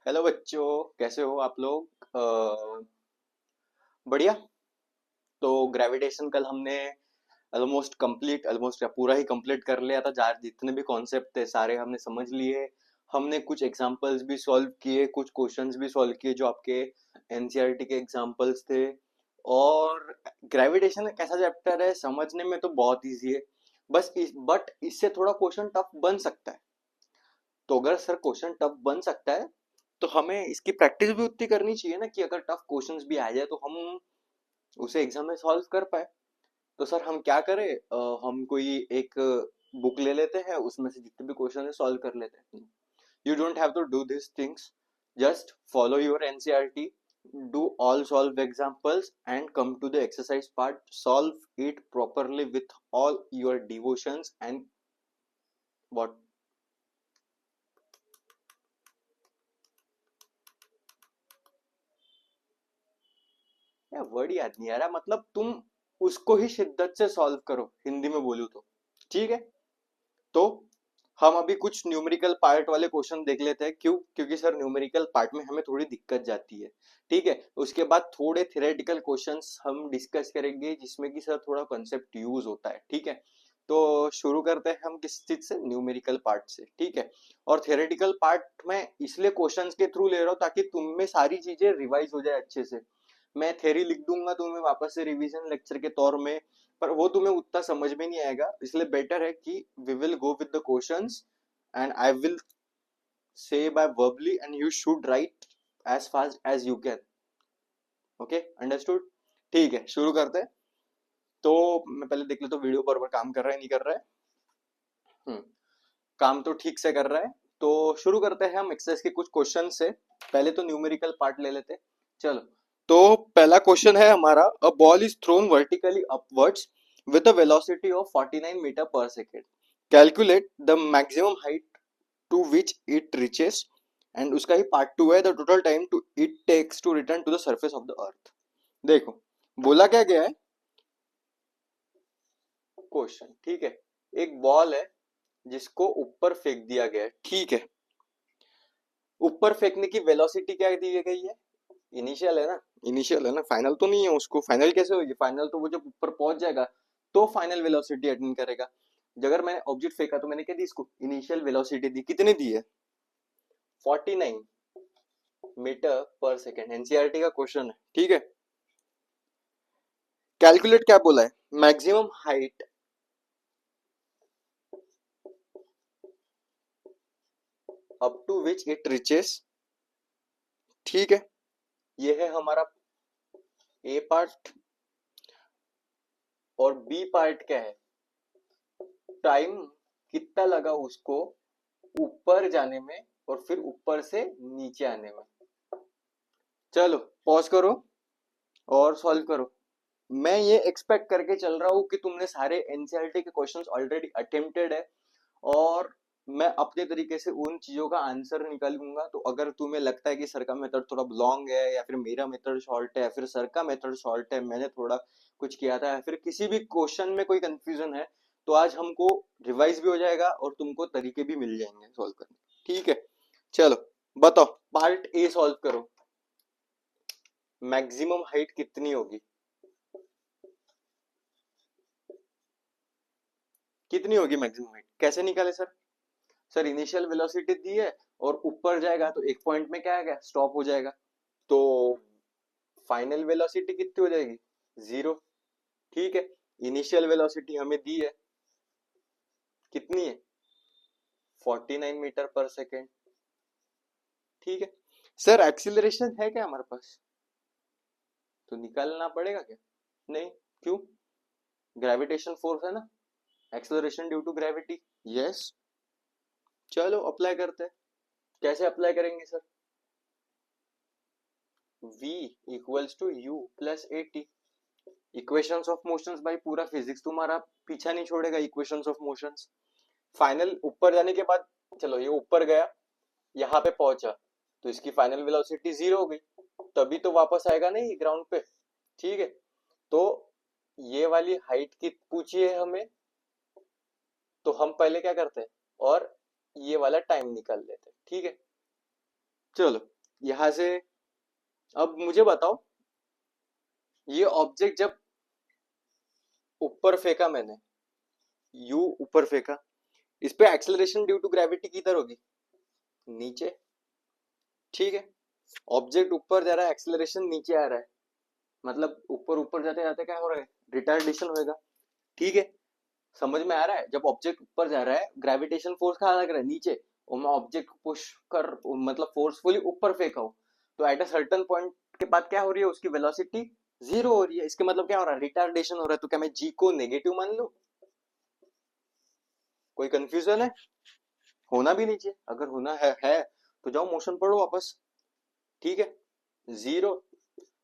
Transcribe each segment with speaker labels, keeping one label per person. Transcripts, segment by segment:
Speaker 1: Hello बच्चों, कैसे हो आप लोग? बढ़िया। तो ग्रेविटेशन कल हमने ऑलमोस्ट पूरा ही कंप्लीट कर लिया था। जार जितने भी कॉन्सेप्ट थे सारे हमने समझ लिए। हमने कुछ एग्जांपल्स भी सॉल्व किए, कुछ क्वेश्चंस भी सॉल्व किए जो आपके एनसीईआरटी के एग्जांपल्स थे। और ग्रेविटेशन एक ऐसा चैप्टर है, समझने में तो बहुत इजी है। बट इससे थोड़ा क्वेश्चन टफ बन सकता है। तो अगर सर क्वेश्चन टफ बन सकता है तो हमें इसकी प्रैक्टिस भी उतनी करनी चाहिए ना, कि अगर टफ क्वेश्चंस भी आ जाए तो हम उसे एग्जाम में सॉल्व कर पाए। तो सर हम क्या करें, हम कोई एक बुक ले लेते हैं, उसमें से जितने भी क्वेश्चन है सॉल्व कर लेते हैं। You don't have to do this things, just follow your NCERT, do all solve examples and come to the exercise part, solve it properly with all your devotions and what. या word याद नहीं आ रहा, मतलब तुम उसको ही शिद्दत से solve करो, हिंदी में बोलूं तो। ठीक है। तो हम अभी कुछ न्यूमेरिकल पार्ट वाले क्वेश्चन देख लेते हैं। क्यों? क्योंकि सर न्यूमेरिकल पार्ट में हमें थोड़ी दिक्कत जाती है। ठीक है। उसके बाद थोड़े थ्योरेटिकल क्वेश्चंस हम डिस्कस करेंगे, जिसमें कि सर थोड़ा कॉन्सेप्ट यूज होता है। ठीक है। तो शुरू करते हैं हम किस चीज से, न्यूमेरिकल पार्ट से। ठीक है। और थ्योरेटिकल पार्ट में इसलिए क्वेश्चंस के थ्रू ले रहा हूँ ताकि तुम में सारी चीजें रिवाइज हो जाए अच्छे से। मैं थ्योरी लिख दूंगा तुम्हें वापस से रिवीजन लेक्चर के तौर में, पर वो तुम्हें उतना समझ में नहीं आएगा। इसलिए बेटर है कि we will go with the questions and I will say by verbally and you should write as fast as you can. Okay, understood? ठीक है, शुरू करते हैं। तो मैं पहले देख लेता हूँ वीडियो बराबर काम कर रहा है नहीं कर रहा है। हम्म, काम तो ठीक से कर रहा है। तो शुरू करते हैं हम एक्सरसाइज के कुछ क्वेश्चन से। पहले तो न्यूमेरिकल पार्ट ले लेते हैं। चलो। तो पहला क्वेश्चन है हमारा, a ball is thrown vertically upwards with a velocity of 49 metre per second, calculate the maximum height to which it reaches, and उसका ही पार्ट टू है, the total time to it takes to return to the surface of the earth. देखो, बोला क्या गया है question. ठीक है। एक बॉल है जिसको ऊपर फेंक दिया गया है। ठीक है। ऊपर फेंकने की वेलोसिटी क्या दी गई है? इनिशियल है ना। इनिशियल है ना, फाइनल तो नहीं है। उसको फाइनल कैसे होगी? फाइनल तो वो जब ऊपर पहुंच जाएगा तो फाइनल वेलोसिटी अटेन करेगा। अगर मैंने ऑब्जेक्ट फेंका तो मैंने क्या दी इसको? इनिशियल वेलोसिटी दी। कितनी दी है? 49 मीटर पर सेकेंड। एनसीईआरटी का क्वेश्चन है। ठीक है। कैलकुलेट क्या बोला है? Maximum height up to which it reaches. ठीक है। ये है हमारा ए पार्ट। और बी पार्ट क्या है? टाइम कितना लगा उसको ऊपर जाने में और फिर ऊपर से नीचे आने में। चलो पॉज करो और सॉल्व करो। मैं ये एक्सपेक्ट करके चल रहा हूँ कि तुमने सारे एनसीईआरटी के क्वेश्चंस ऑलरेडी अटेम्प्टेड है, और मैं अपने तरीके से उन चीजों का आंसर निकालूंगा। तो अगर तुम्हें लगता है कि सर का मेथड थोड़ा लॉन्ग है, या फिर मेरा मेथड शॉर्ट है, या फिर सर का मेथड शॉर्ट है, मैंने थोड़ा कुछ किया था, या फिर किसी भी क्वेश्चन में कोई कंफ्यूजन है, तो आज हमको रिवाइज भी हो जाएगा और तुमको तरीके भी मिल जाएंगे सॉल्व करने। ठीक है। चलो बताओ, पार्ट ए सॉल्व करो। मैक्सिमम हाइट कितनी होगी? कितनी होगी मैक्सिमम हाइट? कैसे निकाले सर? सर इनिशियल वेलोसिटी दी है और ऊपर जाएगा तो एक पॉइंट में क्या आएगा? स्टॉप हो जाएगा। तो फाइनल वेलोसिटी कितनी हो जाएगी? जीरो। ठीक है। इनिशियल वेलोसिटी हमें दी है, कितनी है? 49 मीटर पर सेकेंड। ठीक है। सर एक्सीलरेशन है क्या हमारे पास? तो निकालना पड़ेगा क्या? नहीं। क्यों? ग्रेविटेशन फोर्स है ना, acceleration due to gravity. Yes. चलो अप्लाई करते हैं। कैसे अप्लाई करेंगे sir? v equals to u plus a t. Equations of motions, भाई पूरा फिजिक्स तुम्हारा पीछा नहीं छोड़ेगा इक्वेशंस ऑफ मोशंस। फाइनल ऊपर जाने के बाद, चलो ये ऊपर गया, यहाँ पे पहुंचा, तो इसकी फाइनल वेलोसिटी जीरो हो गई, तभी तो वापस आएगा नहीं ग्राउंड पे। ठीक है। तो ये वाली हाइट की पूछी है हमें, तो हम पहले क्या करते हैं, और ये वाला टाइम निकाल लेते हैं। ठीक है। चलो यहां से अब मुझे बताओ, ये ऑब्जेक्ट जब ऊपर फेंका मैंने, यू ऊपर फेंका, इस पे एक्सेलरेशन ड्यू टू ग्रेविटी किधर होगी? नीचे। ठीक है, ऑब्जेक्ट ऊपर जा रहा है, एक्सेलरेशन नीचे आ रहा है, मतलब ऊपर ऊपर जाते जाते क्या हो रहा है? रिटार्डेशन होएगा। ठीक है, समझ में आ रहा है? जब ऑब्जेक्ट ऊपर जा रहा है, ग्रेविटेशन फोर्स कहाँ लग रहा है? नीचे। और मैं ऑब्जेक्ट को पुश कर, मतलब फोर्सफुली ऊपर फेंका हूं, तो एट अ सर्टेन पॉइंट के बाद क्या हो रही है? उसकी वेलोसिटी जीरो हो रही है। इसके मतलब क्या हो रहा है? रिटार्डेशन हो रहा है। तो क्या मैं जी को नेगेटिव मान लूं? कोई कंफ्यूजन है? होना भी नहीं चाहिए। अगर होना है तो जाओ मोशन पढ़ो वापस। ठीक है, जीरो।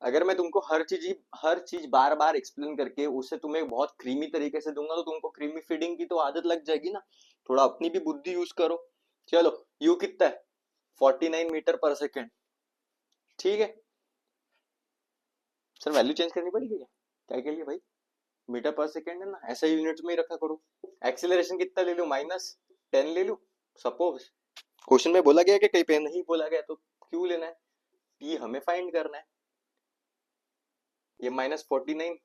Speaker 1: अगर मैं तुमको हर चीज बार बार एक्सप्लेन करके उससे तुम्हें बहुत क्रीमी तरीके से दूंगा, तो तुमको क्रीमी फीडिंग की तो आदत लग जाएगी ना। थोड़ा अपनी भी बुद्धि यूज करो। चलो, यू कितना है? 49 मीटर पर सेकेंड। ठीक है सर, वैल्यू चेंज करनी पड़ेगी क्या? क्या के लिए भाई? मीटर पर सेकेंड है ना, ऐसा यूनिट में ही रखा करो। एक्सीलरेशन कितना ले लूं? -10 ले लूं सपोज। क्वेश्चन में बोला गया कि कहीं पे नहीं बोला गया, तो क्यों लेना है? टी हमें फाइंड करना है। ये -49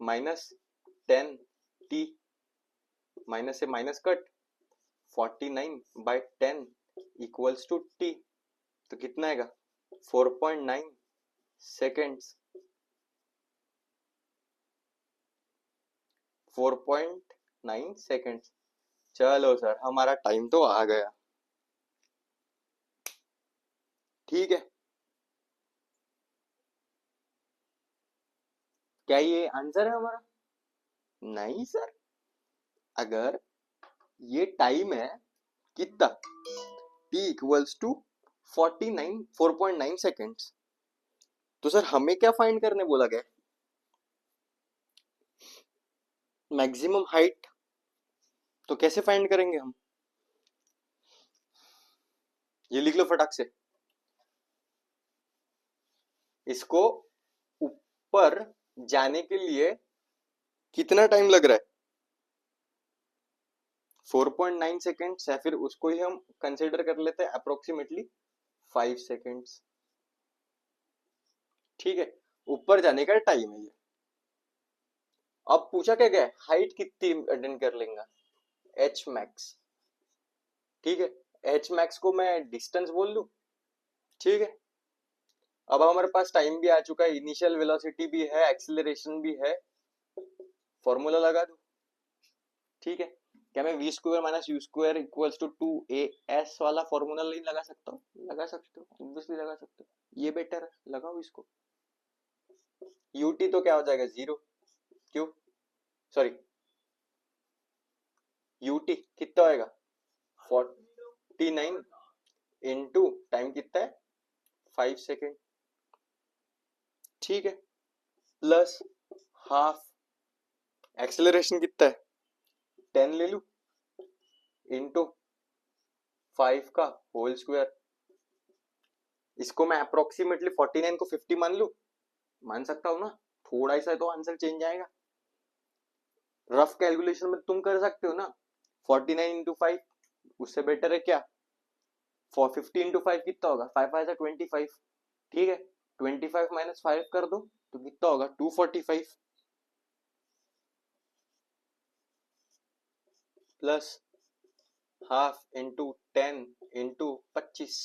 Speaker 1: -10 टी, माइनस से minus cut, 49/10 equals to t. तो कितना आएगा? 4.9 सेकेंड्स। 4.9 सेकेंड्स। चलो सर, हमारा टाइम तो आ गया। ठीक है, क्या ये आंसर है हमारा? नहीं सर, अगर ये टाइम है कितना, टी इक्वल्स टू 4.9 सेकेंड्स, तो सर हमें क्या फाइंड करने बोला गया? Maximum height. तो कैसे फाइंड करेंगे हम? ये लिख लो फटाक से। इसको ऊपर जाने के लिए कितना टाइम लग रहा है? 4.9 सेकेंड्स, या फिर उसको ही हम कंसिडर कर लेते हैं अप्रोक्सीमेटली 5 सेकेंड्स। ठीक है, ऊपर जाने का टाइम है ये। अब पूछा क्या गया? हाइट कितनी अटेंड कर लेंगे? H max. ठीक है, एच मैक्स को मैं डिस्टेंस बोल लूं। ठीक है, अब हमारे पास टाइम भी आ चुका है, इनिशियल वेलोसिटी भी है, एक्सीलरेशन भी है, फॉर्मूला लगा दो। ठीक है, क्या मैं v square minus u square equals to 2as वाला फॉर्मूला नहीं लगा सकता हूँ? लगा सकते हो, ऑब्वियसली लगा सकते हो। ये बेटर है, लगाओ इसको। यूटी तो क्या हो जाएगा? जीरो। क्यों? सॉरी, यूटी कितना होएगा? 49 इंटू टाइम कितना है? 5 सेकेंड। ठीक है, प्लस हाफ, एक्सेलरेशन कितना है? 10 ले लू, इंटू 5 का होल स्क्वायर। इसको मैं अप्रोक्सीमेटली 49 को 50 मान लू, मान सकता हूँ ना? थोड़ा सा तो आंसर चेंज आएगा। रफ कैलकुलेशन में तुम कर सकते हो ना। 49 इंटू 5, उससे बेटर है क्या? 450 इंटू 5 कितना होगा? 5 5 25। ठीक है, 25 माइनस 5 कर दो, तो कितना होगा? 245 plus half into 10 into 25,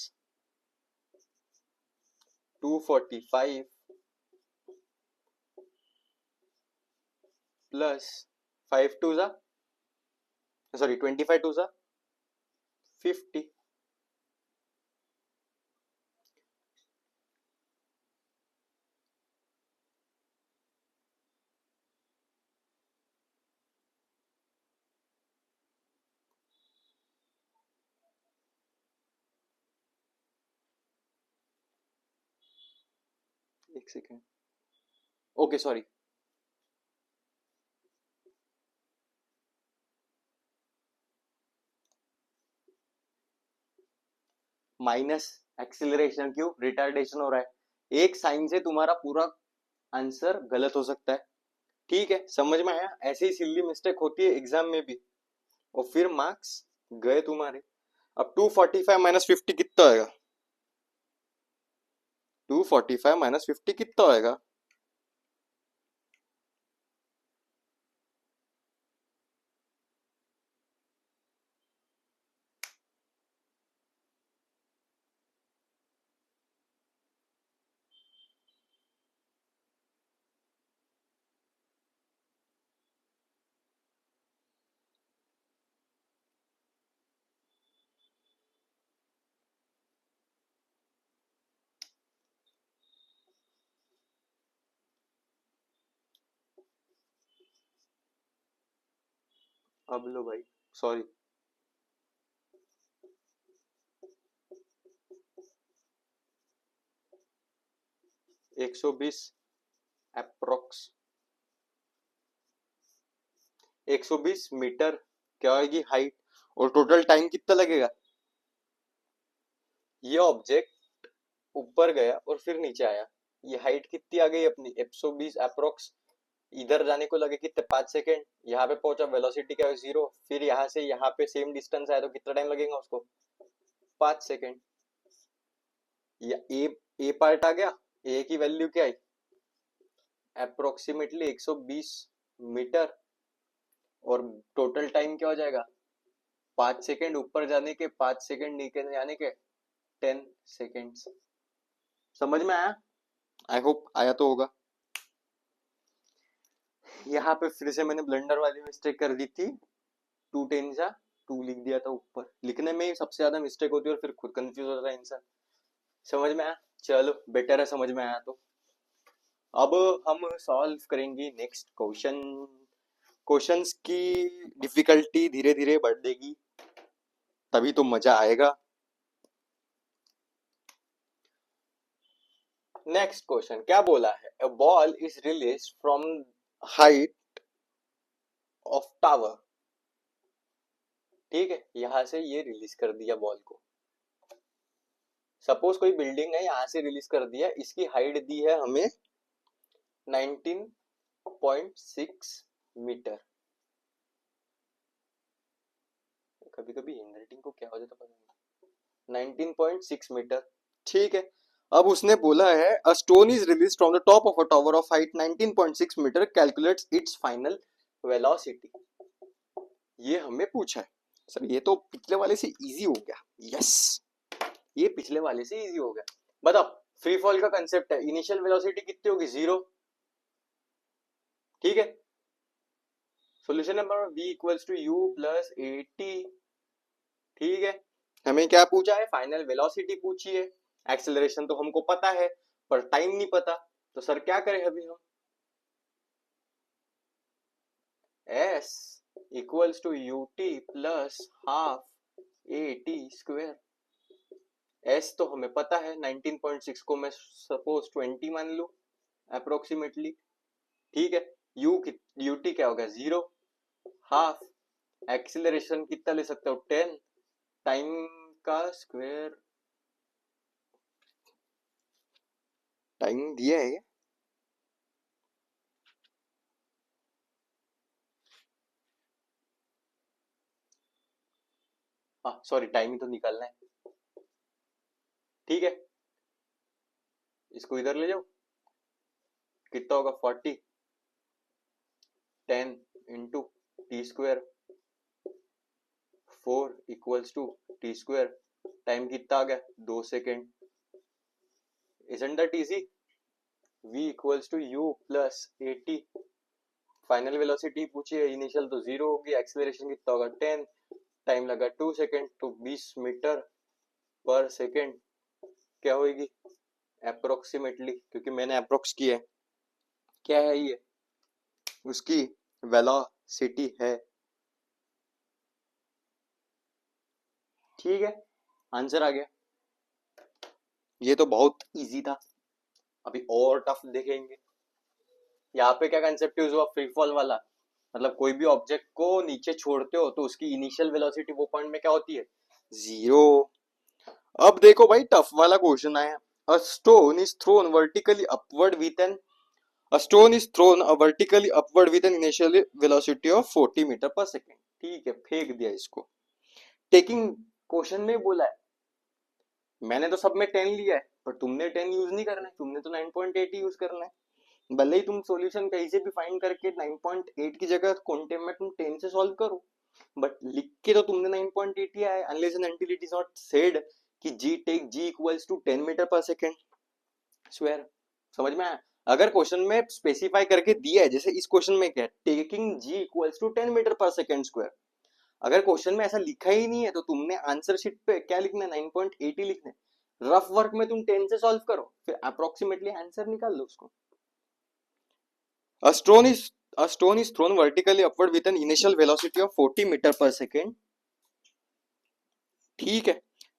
Speaker 1: 245 plus 5 two जा, सॉरी 25 टू जा 50। एक second, okay sorry, minus acceleration. क्यों? रिटार्डेशन हो रहा है। एक साइन से तुम्हारा पूरा आंसर गलत हो सकता है। ठीक है, समझ में आया? ऐसे ही सिल्ली मिस्टेक होती है एग्जाम में भी, और फिर मार्क्स गए तुम्हारे। अब 245 माइनस 50 कितना आएगा? 245 माइनस 50 कितना आएगा? अब लो भाई, सॉरी, 120 अप्रोक्स 120 मीटर क्या होगी हाइट, और टोटल टाइम कितना लगेगा? ये ऑब्जेक्ट ऊपर गया और फिर नीचे आया, ये हाइट कितनी आ गई अपनी? 120 अप्रोक्स। इधर जाने को लगे कितने? 5 सेकेंड। यहाँ पे पहुंचा, वेलोसिटी क्या है? 0। फिर यहाँ से यहाँ पे सेम डिस्टेंस आया तो कितना टाइम लगेगा उसको? 5 सेकेंड। या ए पार्ट आ गया। ए की वैल्यू क्या है? Approximately 120 metre. और टोटल टाइम क्या हो जाएगा? 5 सेकेंड ऊपर जाने के, 5 सेकेंड नीचे जाने के, 10 सेकेंड्स। समझ में आया? आई होप आया तो होगा। यहाँ पे फिर से मैंने ब्लंडर वाली मिस्टेक कर दी थी, 210 जा 2 लिख दिया था ऊपर। लिखने में ही सबसे ज्यादा मिस्टेक होती है और फिर खुद कंफ्यूज होता है इंसान। समझ में आया? चलो बेटर है समझ में आया तो। अब हम सॉल्व करेंगे नेक्स्ट क्वेश्चन। क्वेश्चंस की डिफिकल्टी धीरे धीरे बढ़ देगी, तभी तो मजा आएगा। नेक्स्ट क्वेश्चन क्या बोला है? अ ball is release from height of tower. ठीक है, यहां से ये रिलीज कर दिया बॉल को। सपोज कोई बिल्डिंग है, यहां से रिलीज कर दिया, इसकी हाइट दी है हमें 19.6 मीटर। कभी कभी हैंडराइटिंग को क्या हो जाता पता नहीं। 19.6 मीटर। ठीक है, अब उसने बोला है a stone is release from the top of a tower of height 19.6 metre, calculates its final velocity. ये हमें पूछा है। सर ये तो पिछले वाले से इजी हो गया। यस, ये पिछले वाले से इजी हो गया। बताओ, फ्री फॉल का कंसेप्ट है, इनिशियल वेलोसिटी कितनी होगी? 0। ठीक है, solution number v equals to u plus a t. ठीक है, हमें क्या पूछा है? फाइनल वेलोसिटी पूछी है। एक्सेलरेशन तो हमको पता है, पर टाइम नहीं पता। तो सर क्या करें अभी हम? s equals to u t plus half a t square. s तो हमें पता है, 19.6 को मैं सपोज 20 मान लू अप्रोक्सीमेटली। ठीक है, यू टी क्या होगा? 0। हाफ एक्सीलरेशन कितना ले सकते हो? 10 टाइम का स्क्वायर। टाइम दिया है, हाँ सॉरी, टाइम ही तो निकालना है। ठीक है, इसको इधर ले जाओ, कितना होगा? 40। 10 into t square, 4 equals to t square. Time कितना आ गया? 2 second. Isn't that easy? v equals to u plus a t. Final velocity पूछी है, इनिशियल तो 0 होगी, एक्सेलरेशन कितना होगा? 10। टाइम लगा 2 सेकेंड, तो 20 मीटर पर सेकेंड क्या होगी? अप्रोक्सीमेटली, क्योंकि मैंने अप्रोक्स किया है। क्या है ये? उसकी वेलोसिटी है। ठीक है, आंसर आ गया। ये तो बहुत इजी था, अभी और टफ देखेंगे। यहाँ पे क्या कंसेप्ट यूज हुआ? फ्री फॉल वाला। मतलब कोई भी ऑब्जेक्ट को नीचे छोड़ते हो तो उसकी इनिशियल वेलोसिटी वो पॉइंट में क्या होती है? 0। अब देखो भाई, टफ वाला क्वेश्चन आया। अ stone is thrown vertically upward with an A stone is thrown vertically upward with an initial velocity of 40 metre per second. ठीक है, फेंक दिया इसको। टेकिंग क्वेश्चन में ही बोला है। मैंने तो सब में 10 लिया है, पर तुमने 10 यूज नहीं करना है, तुमने तो 9.8 यूज करना है। भले ही तुम सॉल्यूशन कहीं से भी फाइंड करके 9.8 की जगह क्वांटम में तुम 10 से सॉल्व करो, बट लिख के तो तुमने 9.8 ही आया, unless and until it is not said कि g take g equals to 10 metre per second square. समझ में आया? अगर क्वेश्चन में स्पेसिफाई करके दिया है, जैसे इस क्वेश्चन में क्या है, taking g equals to 10 metre per second square, अगर क्वेश्चन में ऐसा लिखा ही नहीं है तो तुमने आंसर शीट पे क्या लिखना है, 9.8 ही लिखना है। रफ वर्क में तुम 10 से सॉल्व करो, फिर अप्रोक्सीमेटली आंसर निकाल लो उसको। A stone is a stone is thrown vertically upward with an initial velocity of 40 metre per second. ठीक है।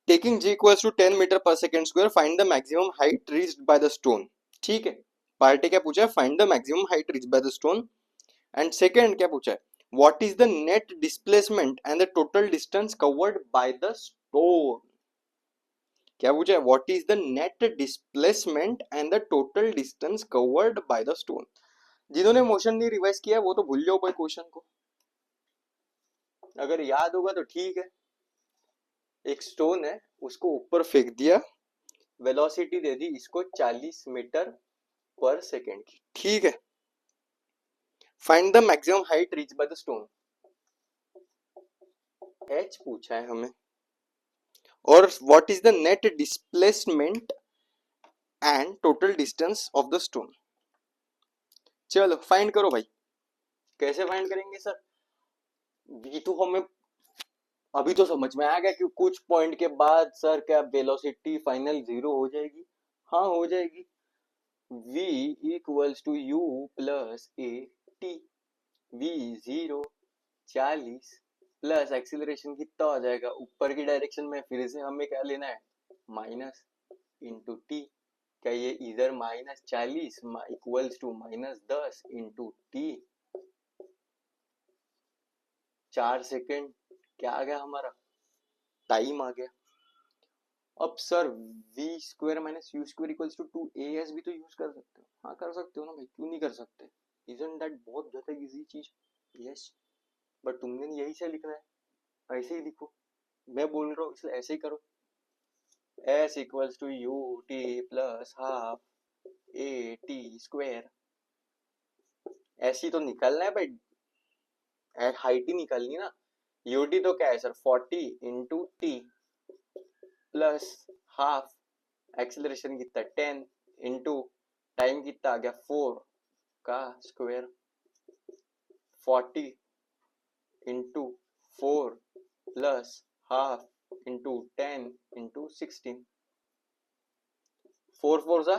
Speaker 1: Taking g equals to 10 metre per second square, find the maximum height reached by the stone. ठीक है। पार्टी क्या पूछा है, find the maximum height reached by the stone. And second क्या पूछा है, what is the net displacement and the total distance covered by the stone. क्या पूछा है, what is the net displacement and the total distance covered by the stone. जिन्होंने motion नहीं revise किया वो तो भूल जाओ भाई क्वेश्चन को, अगर याद होगा तो ठीक है। एक स्टोन है, उसको ऊपर फेंक दिया, वेलोसिटी दे दी इसको 40 मीटर पर सेकेंड की। ठीक है। Find the maximum height reach by the stone, H पूछा है हमें, और what is the net displacement and total distance of the stone. चलो फाइंड करो भाई। कैसे फाइंड करेंगे सर, ये तो हमें अभी तो समझ में आ गया कि कुछ पॉइंट के बाद सर क्या वेलोसिटी फाइनल 0 हो जाएगी। हाँ हो जाएगी, v equals to u plus a t. v 0 40 plus acceleration कितना हो जाएगा ऊपर की डायरेक्शन में, फिर से हमें क्या लेना है, माइनस इंटू टी। क्या ये इधर -40 equals to -10 into t, 4 second क्या आ गया हमारा, टाइम आ गया। अब sir v square minus u square equals to 2as भी तो यूज कर सकते हो। हाँ कर सकते हो ना भाई, क्यों नहीं कर सकते, इजंट दैट बहुत ज्यादा इजी चीज। यस, बट तुमने यही से लिखना है, ऐसे ही लिखो, मैं बोल रहा हूँ इसलिए ऐसे ही करो। s equals to u t plus half a t square, ऐसी तो निकालना है भाई, हाइट ही निकालनी ना। यूटी तो क्या है sir, 40 into T plus half, acceleration कितना 10 इंटू टाइम कितना आ गया 4 का square, 40 into 4 plus half into 10 into 16, 4 4 जा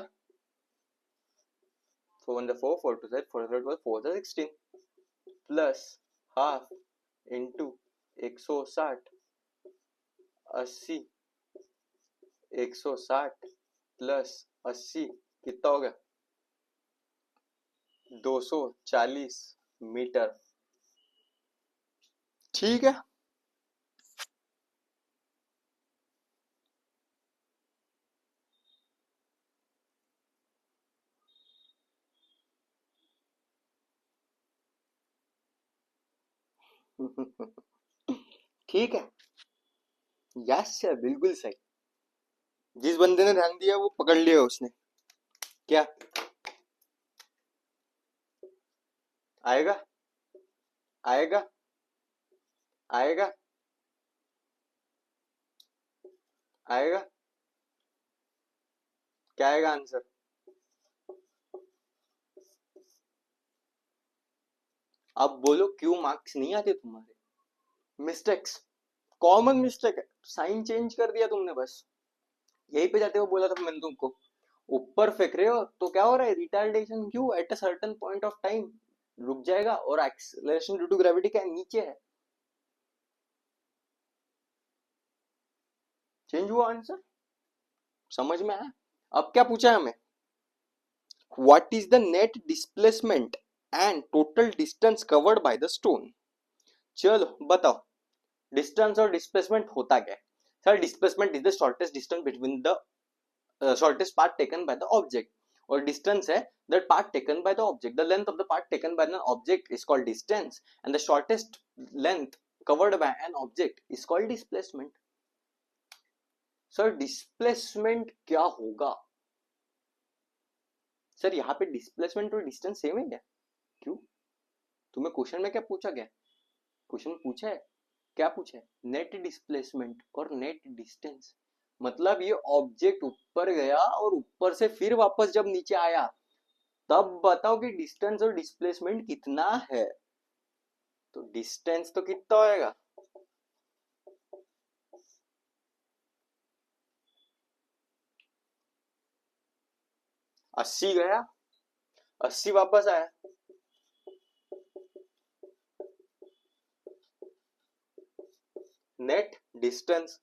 Speaker 1: 4 1 4 4 2 4 4 12 4 16 प्लस हाफ इंटू 160 80, 160 प्लस 80 कितना हो गया 240 मीटर। ठीक है। ठीक है, यस सर बिल्कुल सही। जिस बंदे ने ध्यान दिया वो पकड़ लिया उसने। क्या आएगा, आएगा, आएगा, आएगा, क्या आएगा आंसर, अब बोलो क्यों मार्क्स नहीं आते तुम्हारे। मिस्टेक्स, कॉमन मिस्टेक है, साइन चेंज कर दिया तुमने बस, यही पे जाते हो बोला था मैंने तुमको, ऊपर फेंक रहे हो तो क्या हो रहा है, रिटार्डेशन क्यों, at a certain point of time रुक जाएगा, और एक्सेलरेशन ड्यू टू ग्रेविटी क्या नीचे है, चेंज हुआ आंसर। समझ में आया। अब क्या पूछा है हमें, what is the net displacement and total distance covered by the stone. चलो बताओ, डिस्टेंस और डिस्प्लेसमेंट होता क्या है। Sir displacement is the shortest distance between the shortest path taken by the object, or distance है that path taken by the object, the length of the path taken by an object is called distance, and the shortest length covered by an object is called displacement. Sir displacement क्या होगा? Sir यहाँ पे displacement और distance same है क्या? क्यों? तुम्हें question में क्या पूछा गया? क्वेश्चन पूछा है, क्या पूछा है? नेट डिस्प्लेसमेंट और नेट डिस्टेंस। मतलब ये ऑब्जेक्ट ऊपर गया और ऊपर से फिर वापस जब नीचे आया, तब बताओ कि डिस्टेंस और डिस्प्लेसमेंट कितना है। तो डिस्टेंस तो कितना होएगा? 80 गया, 80 वापस आया। Net distance.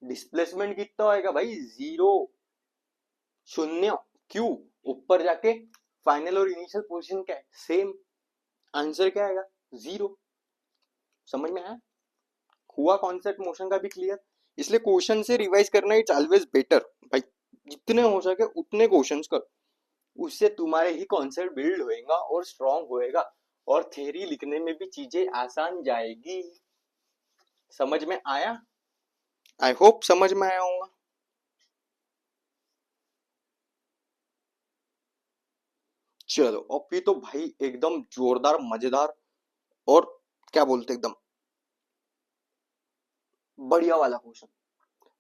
Speaker 1: डिस्प्लेसमेंट कितना होएगा भाई? 0, शून्य। क्यों? ऊपर जाके फाइनल और इनिशियल पोजीशन क्या है? सेम। आंसर क्या आएगा? 0। समझ में आया? हुआ कॉन्सेप्ट मोशन का भी क्लियर? इसलिए क्वेश्चन से रिवाइज करना इट्स ऑलवेज बेटर भाई। जितने हो सके उतने क्वेश्चंस कर, उससे तुम्हारे ही कॉन्सेप्ट बिल्ड होएगा और स्ट्रांग होएगा, और थ्योरी लिखने में भी चीजें आसान जाएगी। समझ में आया? आई होप समझ में आया होगा। चलो अभी तो भाई एकदम जोरदार मजेदार और क्या बोलते एकदम बढ़िया वाला क्वेश्चन।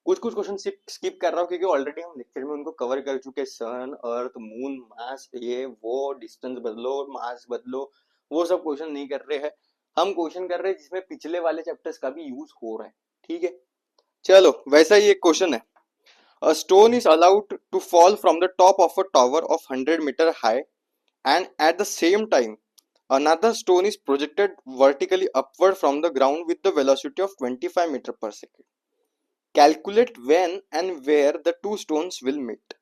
Speaker 1: कुछ कुछ क्वेश्चन स्किप कर रहा हूँ क्योंकि ऑलरेडी हम लेक्चर में उनको कवर कर चुके। सन, अर्थ, मून, मास, ये वो, डिस्टेंस बदलो, मास बदलो, वो सब क्वेश्चन नहीं कर रहे हैं। हम क्वेश्चन कर रहे हैं जिसमें पिछले वाले चैप्टर्स का भी यूज हो रहा है। ठीक है, चलो वैसा ही एक क्वेश्चन है। A stone is allowed to fall from the top of a tower of 100 metre high, and at the same time another stone is projected vertically upward from the ground with the velocity of 25 meter per second. Calculate when and where the two stones will meet.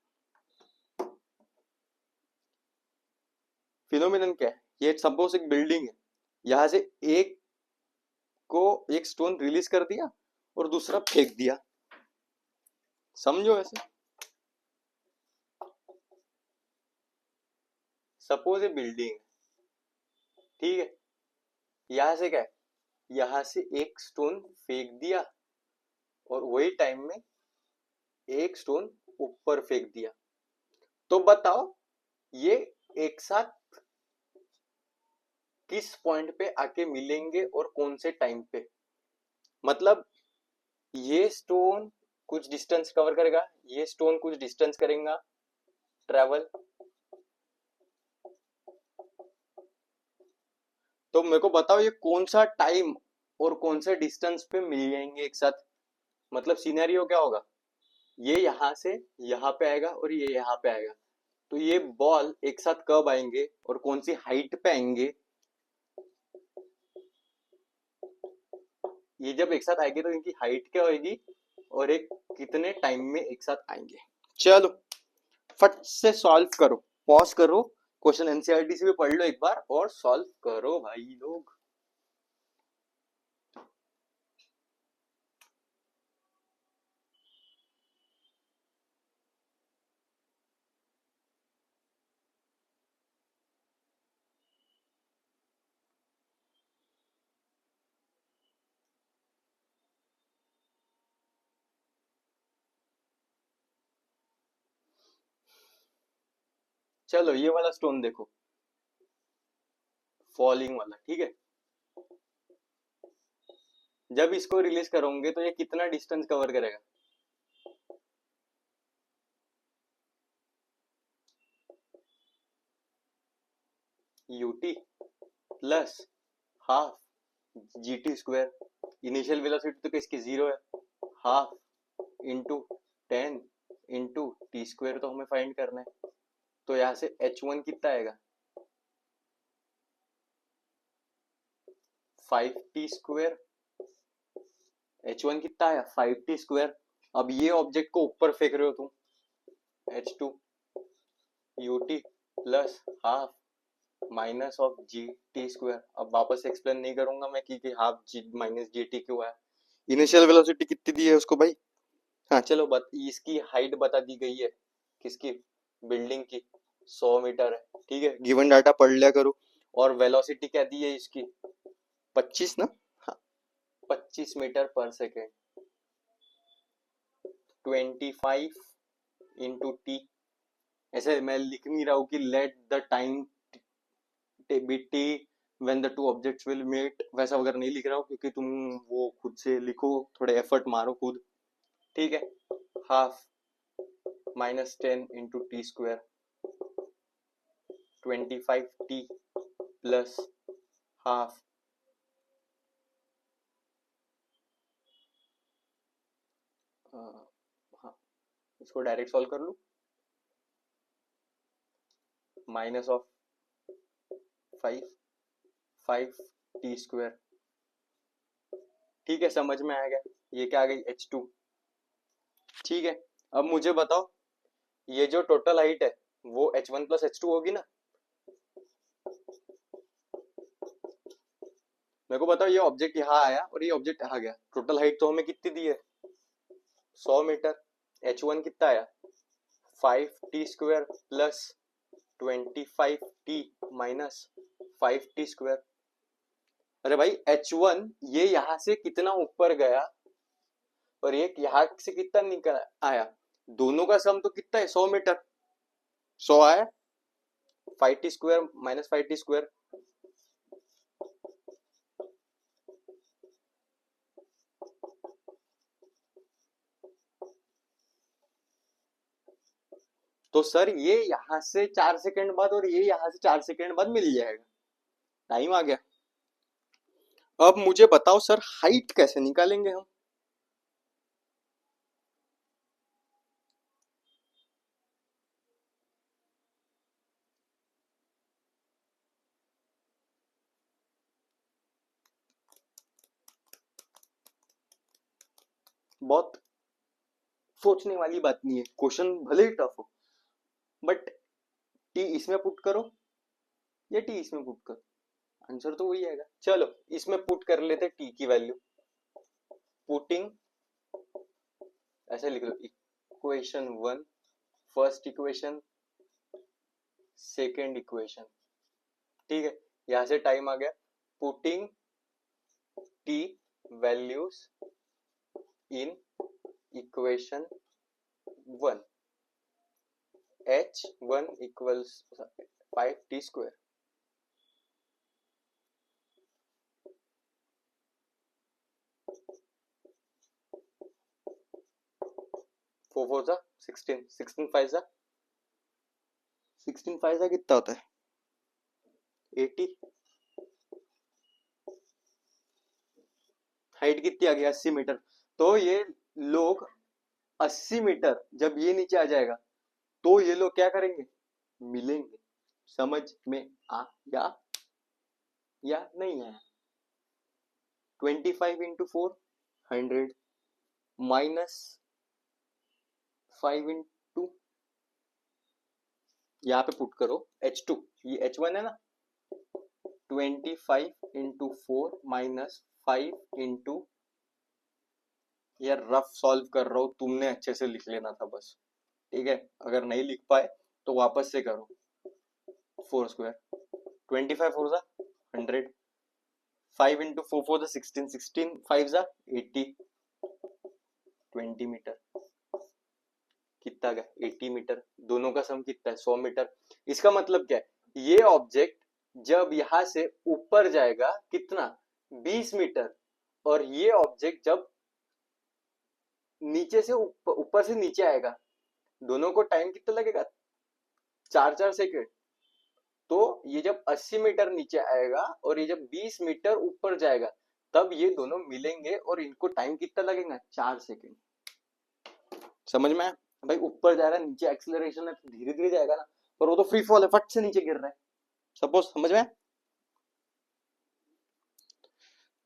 Speaker 1: Phenomenon क्या है? ये suppose एक building है, यहां से एक को एक स्टोन रिलीज कर दिया और दूसरा फेंक दिया। समझो ऐसे। सपोज ये बिल्डिंग है, ठीक है, यहां से क्या है, यहां से एक स्टोन फेंक दिया और वही टाइम में एक स्टोन ऊपर फेंक दिया। तो बताओ ये एक साथ किस पॉइंट पे आके मिलेंगे और कौन से टाइम पे? मतलब ये स्टोन कुछ डिस्टेंस कवर करेगा, ये स्टोन कुछ डिस्टेंस करेगा ट्रेवल, तो मेरे को बताओ ये कौन सा टाइम और कौन से डिस्टेंस पे मिल जाएंगे एक साथ। मतलब सिनेरियो क्या होगा, ये यहां से यहां पे आएगा और ये यहां पे आएगा, तो ये बॉल एक साथ कब आएंगे और कौन सी हाइट पे आएंगे? ये जब एक साथ आएंगे तो इनकी हाइट क्या होगी और एक कितने टाइम में एक साथ आएंगे। चलो फट से सॉल्व करो, पॉज करो, क्वेश्चन एनसीईआरटी से भी पढ़ लो एक बार और सॉल्व करो भाई लोग। चलो ये वाला स्टोन देखो, फॉलिंग वाला, ठीक है। जब इसको रिलीज करोगे तो ये कितना डिस्टेंस कवर करेगा? UT plus half GT square. Initial velocity तो किसकी 0 है, half into 10 into t square तो हमें फाइंड करना है। तो यहाँ से h1 कितना आएगा? 5t square. h1 कितना आया? 5t square. अब ये ऑब्जेक्ट को ऊपर फेंक रहे हो तुम, h2 ut plus half minus of G T square. अब वापस एक्सप्लेन नहीं करूंगा मैं कि हाफ जी माइनस जी टी क्यों है। इनिशियल वेलोसिटी कितनी दी है उसको भाई? हाँ चलो इसकी हाइट बता दी गई है, किसकी, बिल्डिंग की, 100 मीटर है, ठीक है, गिवन डाटा पढ़ लिया करो। और वेलोसिटी क्या दी है इसकी, 25 ना, हाँ 25 मीटर पर सेकेंड, 25 × t। ऐसे मैं लिख नहीं रहा हूँ कि let the time be t when the two objects will meet, वैसा वगैरह नहीं लिख रहा हूँ, क्योंकि तुम वो खुद से लिखो, थोड़े एफर्ट मारो खुद, ठीक है। Half -10 × t², 25t plus half, हाँ इसको डायरेक्ट सॉल्व कर लूँ, -5, 5t², ठीक है, समझ में आ गया। ये क्या आ गई, h2, ठीक है। अब मुझे बताओ, ये जो टोटल हाइट है वो h1 + h2 होगी ना। मेरे को बताओ, ये ऑब्जेक्ट यहाँ आया और ये ऑब्जेक्ट यहाँ गया, टोटल हाइट तो हमें कितनी दी है, 100 मीटर। h1 कितना आया, 5t² plus 25t minus 5t²। अरे भाई h1 ये यहाँ से कितना ऊपर गया और ये यहाँ से कितना निकल आया, दोनों का सम तो कितना है, 100 मीटर, 100 आया, 5t² माइनस 5t²। तो सर ये यहाँ से 4 सेकंड बाद और ये यहाँ से 4 सेकंड बाद मिल जाएगा, टाइम आ गया। अब मुझे बताओ सर, हाइट कैसे निकालेंगे हम। बहुत सोचने वाली बात नहीं है, क्वेश्चन भले ही टफ हो, बट टी इसमें पुट करो या टी इसमें पुट करो, आंसर तो वही आएगा। चलो इसमें पुट कर लेते टी की वैल्यू, पुटिंग, ऐसे लिख लो, equation 1, first equation, second equation, ठीक है। यहां से टाइम आ गया, putting T values in equation 1, h1 equals 5t², 4 4 जा 16, 16 5 जा 16 5 जा कितना होता है, 80। हाइट कितनी आ गई, 80 मीटर। तो ये लोग 80 मीटर जब ये नीचे आ जाएगा तो ये लोग क्या करेंगे, मिलेंगे। समझ में आया या नहीं आया। 25 × 4 100 माइनस 5 × यहाँ पे पुट करो h2, ये h1 है ना, 25 × 4 माइनस 5 × यार रफ सॉल्व कर रहा हूँ, तुमने अच्छे से लिख लेना था बस, ठीक है। अगर नहीं लिख पाए तो वापस से करो, 4², 25 4 जा 100, 5 × 4 4 जा 16, 16 5 जा 80, 20 मीटर, कितना गया 80 मीटर, दोनों का सम कितना है 100 मीटर। इसका मतलब क्या है, ये ऑब्जेक्ट जब यहां से ऊपर जाएगा कितना, 20 मीटर, और ये ऑब्जेक्ट जब नीचे से ऊपर से नीचे आएगा, दोनों को टाइम कितना लगेगा, 4 4 सेकेंड। तो ये जब 80 मीटर नीचे आएगा और ये जब 20 मीटर ऊपर जाएगा, तब ये दोनों मिलेंगे और इनको टाइम कितना लगेगा, 4 सेकेंड। समझ में आया। भाई ऊपर जा रहा है, नीचे एक्सीलरेशन है तो धीरे धीरे जाएगा ना, पर वो तो फ्री फॉल है, फट से नीचे गिर रहा है, सपोज, समझ में।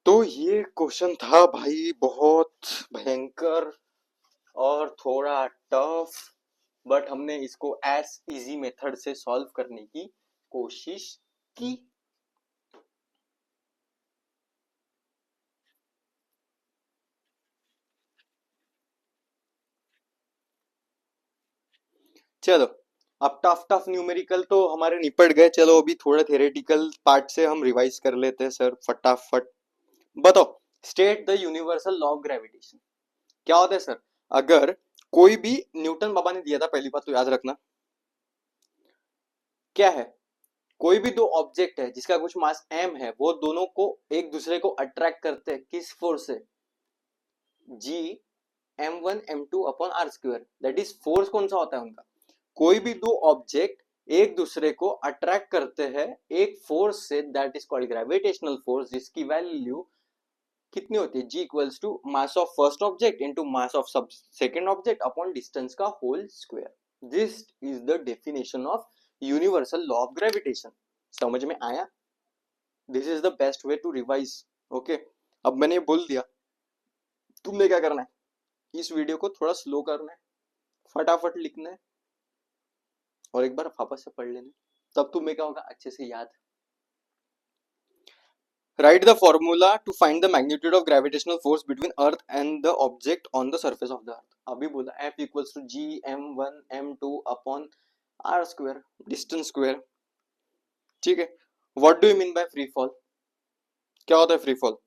Speaker 1: तो ये क्वेश्चन था भाई बहुत भयंकर और थोड़ा टफ, बट हमने इसको एज इजी मेथड से सॉल्व करने की कोशिश की। चलो, अब टफ टफ न्यूमेरिकल तो हमारे निपट गए। चलो अभी थोड़ा थ्योरेटिकल पार्ट से हम रिवाइज कर लेते हैं सर फटाफट। बताओ, state the universal law of gravitation. क्या होता है सर? अगर कोई भी, न्यूटन बाबा ने दिया था पहली बात तो याद रखना। क्या है? कोई भी दो ऑब्जेक्ट है जिसका कुछ मास m है, वो दोनों को एक दूसरे को अट्रैक्ट करते हैं किस फोर्स से? g m1 m2 upon r square. That is force कौन सा होता है उनका? कोई भी दो ऑब्जेक्ट एक दूसरे को अट्रैक्ट करते हैं एक फोर्स से, that is called gravitational force, जिसकी वैल्यू कितनी होती है? g equals to mass of first object into mass of सब सेकंड ऑब्जेक्ट अपॉन डिस्टेंस का whole square. This is the definition of universal law of gravitation. समझ में आया? This is the best way to revise. Okay, अब मैंने ये बोल दिया, तुमने क्या करना है? इस वीडियो को थोड़ा स्लो करना है, फटाफट लिखना है और एक बार वापस से पढ़ लेना, तब तुम्हें क्या होगा? अच्छे से याद। Write the formula to find the magnitude of gravitational force between Earth and the object on the surface of the Earth. अभी बोला F equals to G m1 m2 upon r square, distance square। ठीक है। What do you mean by free fall? क्या होता है free fall?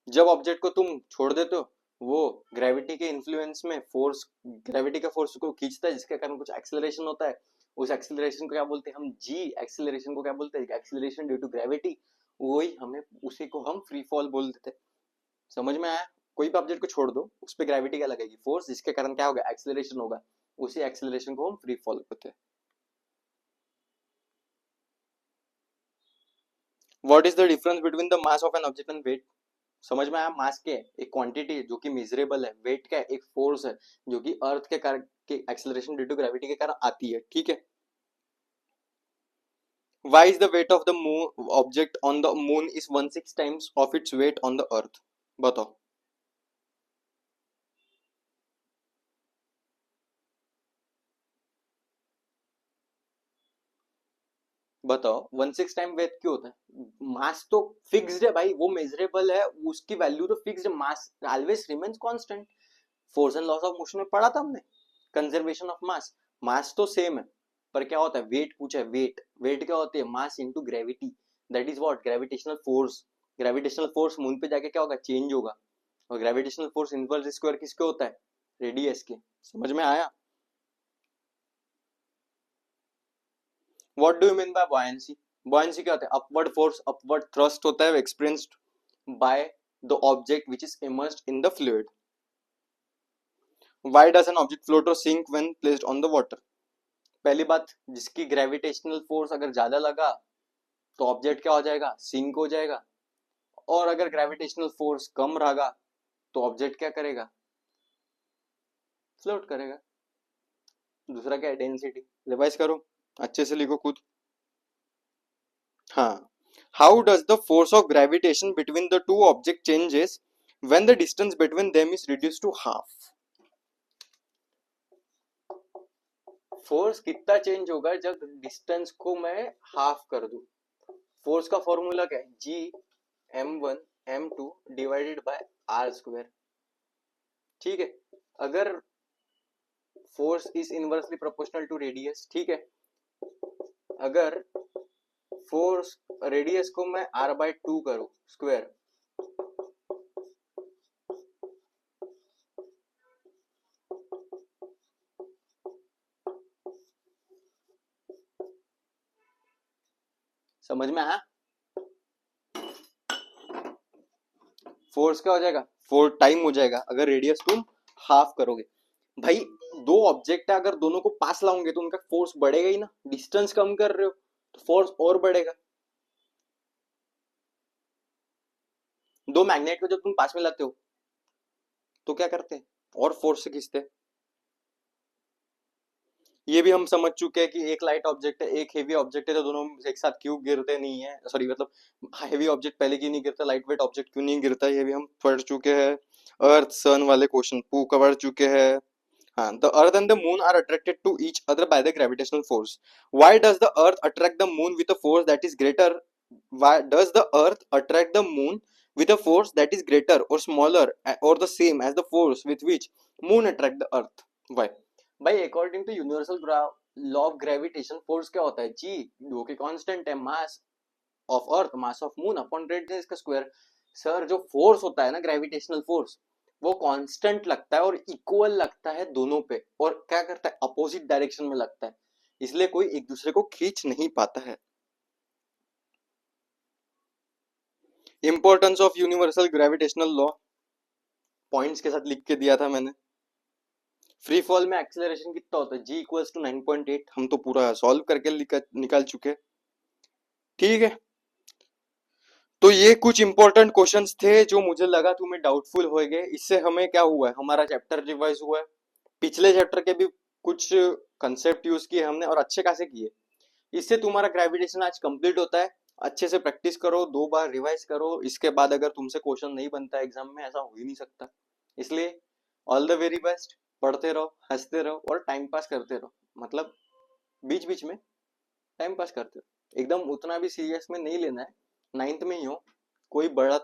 Speaker 1: जब object को तुम छोड़ देते हो, वो ग्रेविटी के इन्फ्लुएंस में फोर्स, ग्रेविटी का फोर्स को खींचता है, जिसके कारण कुछ एक्सेलरेशन होता है। उस एक्सेलरेशन को क्या बोलते हैं हम? जी। एक्सेलरेशन को क्या बोलते हैं? Acceleration due to gravity. वही हमें, उसी को हम फ्री फॉल बोल देते हैं। समझ में आया? कोई भी ऑब्जेक्ट को छोड़ दो, उस पर ग्रेविटी क्या लगेगी? फोर्स, जिसके कारण क्या होगा? एक्सेलरेशन होगा। उसी एक्सेलरेशन को हम फ्री फॉल बोलते हैं। What is the difference between the mass of an object and weight? समझ में आया? मास क्या है? एक क्वांटिटी है जो कि मेजरेबल है। वेट क्या है? एक फोर्स है जो कि अर्थ के कारण के एक्सेलरेशन ड्यू टू ग्रेविटी के कारण आती है। ठीक है। Why is the weight of the moon object on the moon is 1/6 times of its weight on the earth? बताओ। बताओ 1/6 टाइम वेट क्यों होता है? मास तो फिक्स्ड है भाई, वो मेजरेबल है, उसकी वैल्यू तो फिक्स्ड है। Mass always remains constant. Force and laws of motion में पढ़ा था हमने, कंजर्वेशन ऑफ मास। मास तो सेम है, पर क्या होता है? वेट पूछा है। वेट, वेट क्या होती है? Mass into gravity, that is what? Gravitational force. Gravitational force moon पे जाके क्या होगा? चेंज होगा। और ग्रेविटेशनल फोर्स इनवर्स स्क्वायर किसके होता है? रेडियस के। समझ में आया? What do you mean by buoyancy? buoyancy क्या होता है? अपवर्ड फोर्स, अपवर्ड थ्रस्ट होता है experienced by the object which is immersed in the fluid. Why does an object float और sink when placed on the water? पहली बात, जिसकी gravitational force अगर ज्यादा लगा तो ऑब्जेक्ट क्या हो जाएगा? सिंक हो जाएगा। और अगर ग्रेविटेशनल फोर्स कम रहा तो ऑब्जेक्ट क्या करेगा? फ्लोट करेगा। दूसरा क्या है? डेंसिटी। रिवाइज करो, अच्छे से लिखो खुद। हाँ। How does the force of gravitation between the two object changes when the distance between them is reduced to half? Force कितना चेंज होगा जब डिस्टेंस को मैं हाफ कर दूं? फोर्स का फॉर्मूला क्या है? G m1 m2 divided by r square. ठीक है। अगर force is inversely proportional to radius, ठीक है, अगर फोर्स रेडियस को मैं r/2 करूं स्क्वायर, समझ में आया? फोर्स क्या हो जाएगा? 4 टाइम हो जाएगा अगर रेडियस तुम हाफ करोगे। भाई दो ऑब्जेक्ट है, अगर दोनों को पास लाओगे तो उनका फोर्स बढ़ेगा ही ना। डिस्टेंस कम कर रहे हो तो फोर्स और बढ़ेगा। दो मैग्नेट को जब तुम पास में लाते हो तो क्या करते हैं? और फोर्स से खींचते हैं। ये भी हम समझ चुके हैं कि एक लाइट ऑब्जेक्ट है, एक हेवी ऑब्जेक्ट है, तो दोनों एक साथ क्यों गिरते नहीं है, सॉरी मतलब हेवी ऑब्जेक्ट पहले क्यों नहीं गिरता, लाइट वेट ऑब्जेक्ट क्यों नहीं गिरता, ये भी हम पढ़ चुके हैं। अर्थ सन वाले क्वेश्चन पढ़ चुके हैं। हाँ, the earth and the moon are attracted to each other by the gravitational force. Why does the earth attract the moon with a force that is greater? Why does the earth attract the moon with a force that is greater or smaller or the same as the force with which moon attract the earth? Why? भाई according to universal law of gravitation force क्या होता है G, जो कि constant है, mass of earth mass of moon upon radius का square. Sir जो force होता है ना ग्रेविटेशनल फोर्स, वो कांस्टेंट लगता है और इक्वल लगता है दोनों पे, और क्या करता है अपोजिट डायरेक्शन में लगता है, इसलिए कोई एक दूसरे को खींच नहीं पाता है। Importance of universal gravitational law points के साथ लिख के दिया था मैंने। फ्री फॉल में एक्सेलरेशन कितना होता है, जी इक्वल्स टू 9.8, हम तो पूरा सॉल्व करके निकाल चुके। ठीक है, तो ये कुछ इंपॉर्टेंट क्वेश्चंस थे जो मुझे लगा तुम्हें डाउटफुल होंगे। इससे हमें क्या हुआ है, हमारा चैप्टर रिवाइज हुआ है, पिछले चैप्टर के भी कुछ कंसेप्ट यूज किए हमने और अच्छे खासे किए। इससे तुम्हारा ग्रेविटेशन आज कंप्लीट होता है। अच्छे से प्रैक्टिस करो, 2 बार रिवाइज करो, इसके बाद अगर तुमसे क्वेश्चन नहीं बनता एग्जाम में, ऐसा हो ही नहीं सकता। इसलिए ऑल द वेरी बेस्ट, पढ़ते रहो, हंसते रहो और टाइम पास करते रहो, मतलब बीच बीच में टाइम पास करते रहो, एकदम उतना भी सीरियस में नहीं लेना है। 9th में ही हो, कोई बड़ा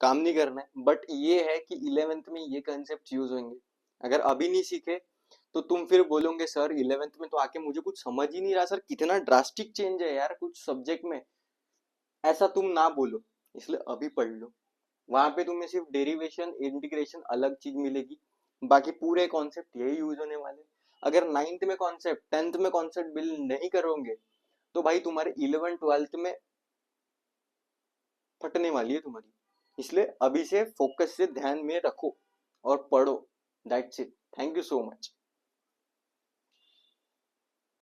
Speaker 1: काम नहीं करना है, बट ये है कि 11th में ये कंसेप्ट यूज होंगे। अगर अभी नहीं सीखे तो तुम फिर बोलोगे सर 11th में तो आके मुझे कुछ समझ ही नहीं रहा सर, कितना ड्रास्टिक चेंज है यार कुछ सब्जेक्ट में, ऐसा तुम ना बोलो। इसलिए अभी पढ़ लो, वहां पे तुम्हें सिर्फ डेरिवेशन इंटीग्रेशन अलग चीज मिलेगी, बाकी पूरे कॉन्सेप्ट यही यूज होने वाले। अगर 9th में कॉन्सेप्ट 10th में कॉन्सेप्ट बिल्ड नहीं करोगे तो भाई तुम्हारे 11th 12th में फटने वाली है तुम्हारी। इसलिए अभी से फोकस से ध्यान में रखो और पढ़ो। That's it, thank you so much.